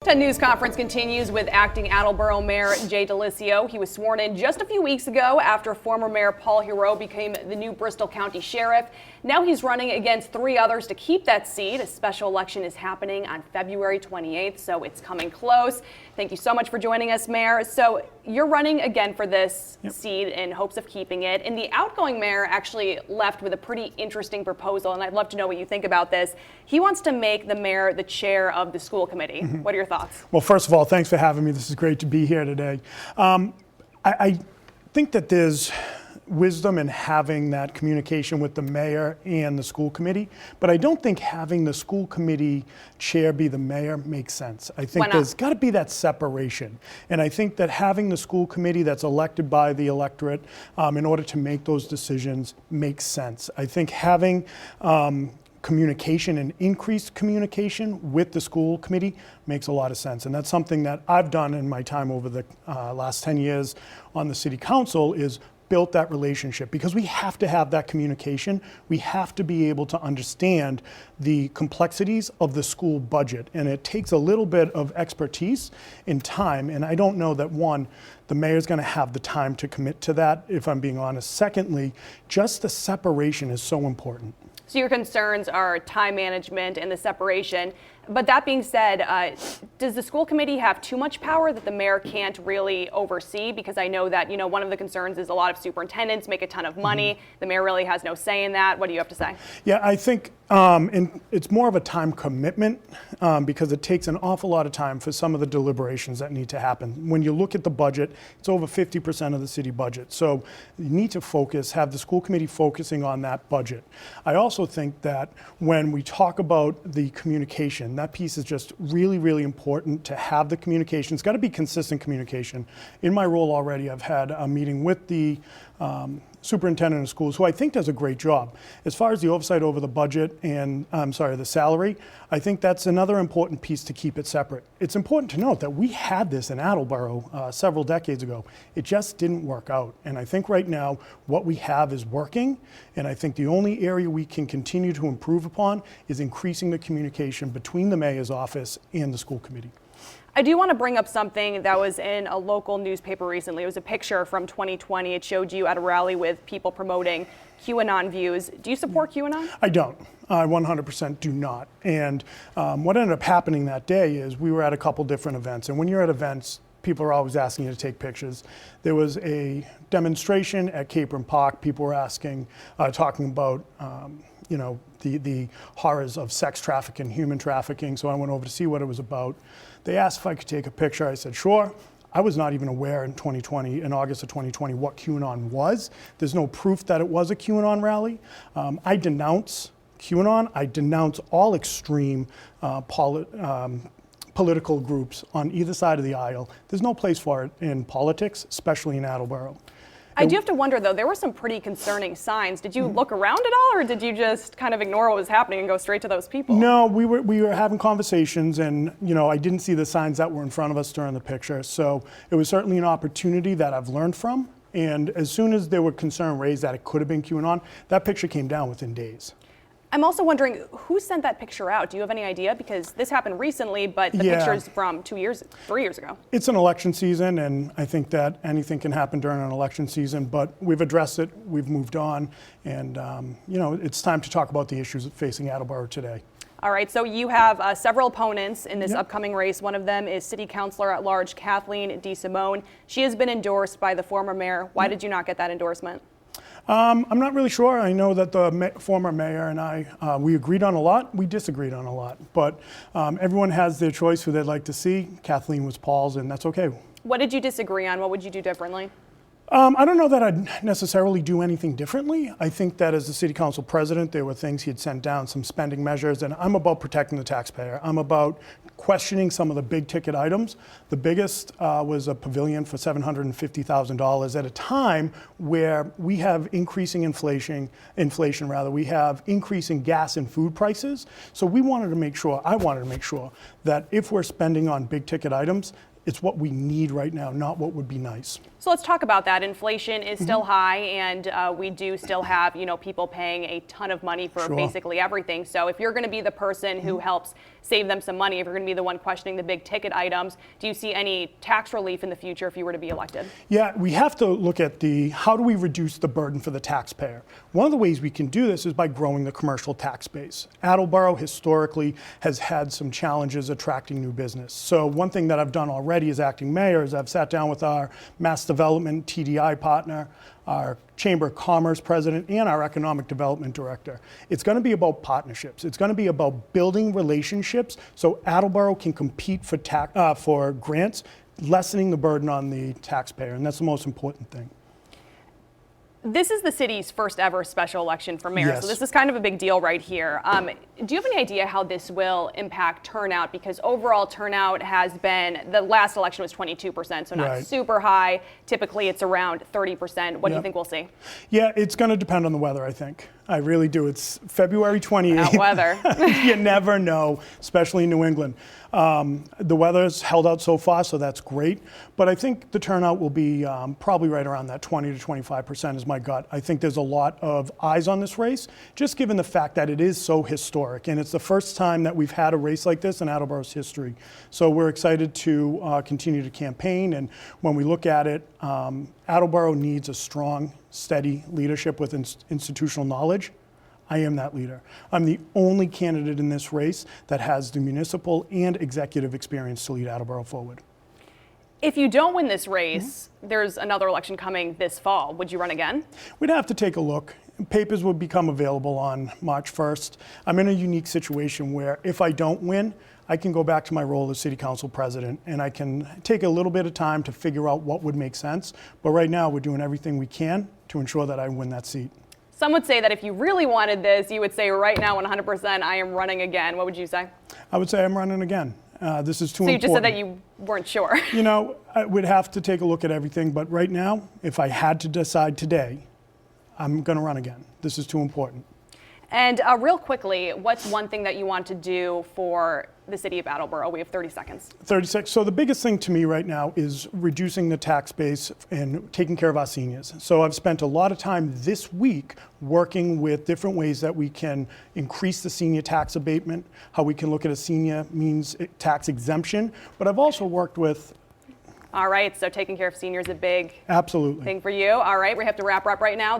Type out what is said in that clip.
The news conference continues with acting Attleboro Mayor DiLisio. He was sworn in just a few weeks ago after former Mayor Paul Hero became the new Bristol County Sheriff. Now he's running against three others to keep that seat. A special election is happening on February 28th, so it's coming close. Thank you so much for joining us, Mayor. So you're running again for this seat in hopes of keeping it. And the outgoing mayor actually left with a pretty interesting proposal, and I'd love to know what you think about this. He wants to make the mayor the chair of the school committee. What are your thoughts? Well, first of all, thanks for having me. This is great to be here today. I think that there's wisdom in having that communication with the mayor and the school committee, but I don't think having the school committee chair be the mayor makes sense. I think there's got to be that separation. And I think that having the school committee that's elected by the electorate in order to make those decisions makes sense. I think having communication and increased communication with the school committee makes a lot of sense. And that's something that I've done in my time over the last 10 years on the city council, is built that relationship, because we have to have that communication. We have to be able to understand the complexities of the school budget. And it takes a little bit of expertise and time. And I don't know that, one, the mayor's going to have the time to commit to that, if I'm being honest. Secondly, just the separation is so important. So your concerns are time management and the separation. But that being said, does the school committee have too much power that the mayor can't really oversee? Because I know that, one of the concerns is a lot of superintendents make a ton of money. The mayor really has no say in that. What do you have to say? Yeah, I think it's more of a time commitment because it takes an awful lot of time for some of the deliberations that need to happen. When you look at the budget, it's over 50% of the city budget. So you need to have the school committee focusing on that budget. I also think that when we talk about the communication, that piece is just really, really important to have the communication. It's got to be consistent communication. In my role already, I've had a meeting with the superintendent of schools, who I think does a great job. As far as the oversight over the budget and, the salary, I think that's another important piece to keep it separate. It's important to note that we had this in Attleboro several decades ago. It just didn't work out. And I think right now what we have is working. And I think the only area we can continue to improve upon is increasing the communication between the mayor's office and the school committee. I do want to bring up something that was in a local newspaper recently. It was a picture from 2020. It showed you at a rally with people promoting QAnon views. Do you support QAnon? I don't. I 100% do not. And what ended up happening that day is we were at a couple different events. And when you're at events, people are always asking you to take pictures. There was a demonstration at Capron Park. People were talking about the horrors of sex trafficking, human trafficking. So I went over to see what it was about. They asked if I could take a picture. I said, sure. I was not even aware in August of 2020, what QAnon was. There's no proof that it was a QAnon rally. I denounce QAnon. I denounce all extreme political groups on either side of the aisle. There's no place for it in politics, especially in Attleboro. I do have to wonder, though, there were some pretty concerning signs. Did you look around at all, or did you just kind of ignore what was happening and go straight to those people? No, we were having conversations, and I didn't see the signs that were in front of us during the picture. So it was certainly an opportunity that I've learned from. And as soon as there were concern raised that it could have been QAnon, that picture came down within days. I'm also wondering, who sent that picture out? Do you have any idea? Because this happened recently, but the picture's from 3 years ago. It's an election season, and I think that anything can happen during an election season, but we've addressed it, we've moved on, and it's time to talk about the issues facing Attleboro today. All right, so you have several opponents in this upcoming race. One of them is City Councilor at Large Kathleen DeSimone. She has been endorsed by the former mayor. Why did you not get that endorsement? I'm not really sure. I know that the former mayor and I, we agreed on a lot, we disagreed on a lot, but everyone has their choice who they'd like to see. Kathleen was Paul's, and that's okay. What did you disagree on? What would you do differently? I don't know that I'd necessarily do anything differently. I think that as the city council president, there were things he'd sent down, some spending measures, and I'm about protecting the taxpayer. I'm about questioning some of the big ticket items. The biggest was a pavilion for $750,000 at a time where we have increasing inflation, we have increasing gas and food prices. So I wanted to make sure that if we're spending on big ticket items, It's what we need right now, not what would be nice. So let's talk about that. Inflation is still high, and we do still have, people paying a ton of money for basically everything. So if you're going to be the person who helps save them some money, if you're going to be the one questioning the big ticket items, do you see any tax relief in the future if you were to be elected? Yeah, we have to look at how do we reduce the burden for the taxpayer? One of the ways we can do this is by growing the commercial tax base. Attleboro historically has had some challenges attracting new business. So one thing that I've done already as acting mayor is I've sat down with our Mass Development TDI partner, our Chamber of Commerce president, and our Economic Development director. It's going to be about partnerships. It's going to be about building relationships so Attleboro can compete for grants, lessening the burden on the taxpayer, and that's the most important thing. This is the city's first ever special election for mayor, Yes. so this is kind of a big deal right here. Do you have any idea how this will impact turnout? Because overall turnout has been, the last election was 22%, so not super high. Typically it's around 30%. What do you think we'll see? Yeah, it's going to depend on the weather, I think. I really do. It's February 28th. Weather. You never know, especially in New England. The weather's held out so far, so that's great. But I think the turnout will be probably right around that 20 to 25% is my gut. I think there's a lot of eyes on this race, just given the fact that it is so historic. And it's the first time that we've had a race like this in Attleboro's history. So we're excited to continue to campaign. And when we look at it, Attleboro needs a strong, steady leadership with institutional knowledge. I am that leader. I'm the only candidate in this race that has the municipal and executive experience to lead Attleboro forward. If you don't win this race, there's another election coming this fall. Would you run again? We'd have to take a look. Papers would become available on March 1st. I'm in a unique situation where if I don't win, I can go back to my role as city council president and I can take a little bit of time to figure out what would make sense. But right now we're doing everything we can to ensure that I win that seat. Some would say that if you really wanted this, you would say right now 100% I am running again. What would you say? I would say I'm running again. This is too important. So you just said that you weren't sure. I would have to take a look at everything, but right now, if I had to decide today, I'm going to run again. This is too important. And real quickly, what's one thing that you want to do for the city of Attleboro? We have 30 seconds. 36. So the biggest thing to me right now is reducing the tax base and taking care of our seniors. So I've spent a lot of time this week working with different ways that we can increase the senior tax abatement, how we can look at a senior means tax exemption, but I've also worked with. All right, so taking care of seniors is a big Absolutely. thing for you. All right, we have to wrap up right now.